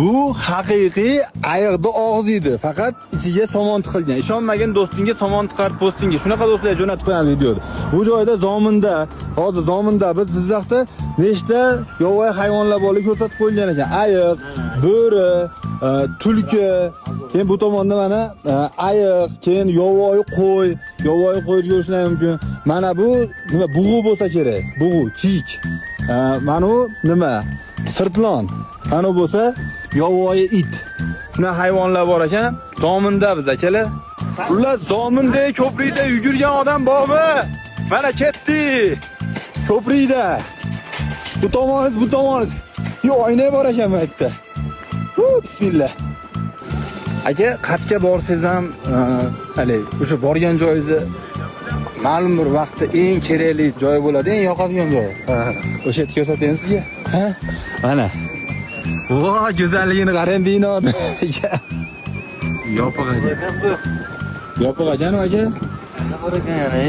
Bu haqiqiy ayiqni og'zi edi. Faqat ichiga somon tiqilgan. Ishonmagan do'stingga somon tiqarib postingga. Shunaqa do'stlar jo'natib qo'yamiz videoni. Bu joyda Zominda, hozir Zominda biz Jizzaxda nechta yovvoyi hayvonlar borligi ko'rsatib qo'yilgan ekan. Ayiq, bo'ri, tulki, keyin bu tomonda mana ayiq, keyin yovvoyi qo'y ko'rishlar mumkin. Mana bu nima bug'u bo'lsa kerak. Bug'u, kiyik. Mana bu nima? Sirtlon. Mana bo'lsa yovvoyi it. Shuna hayvonlar bor ekan. Zominda biz akalar. Ular Zominda ko'prikda yugurgan odam bormi? Mana ketdi. Ko'prikda. Bu tomon. Yo, oyna bor ekan bu yerda. Bismillah. Aka, qatga borsangiz ham, hali o'sha borgan joyingizni ma'lum bir vaqtda eng kerakli joy bo'ladi, eng yoqadigan joy. O'sha yerga ko'rsataymi sizga. Ha? Mana. Voh, go'zalligini qarang binoni. Yopiq aka. Yopiq ekan aka. Nima bor ekan yana?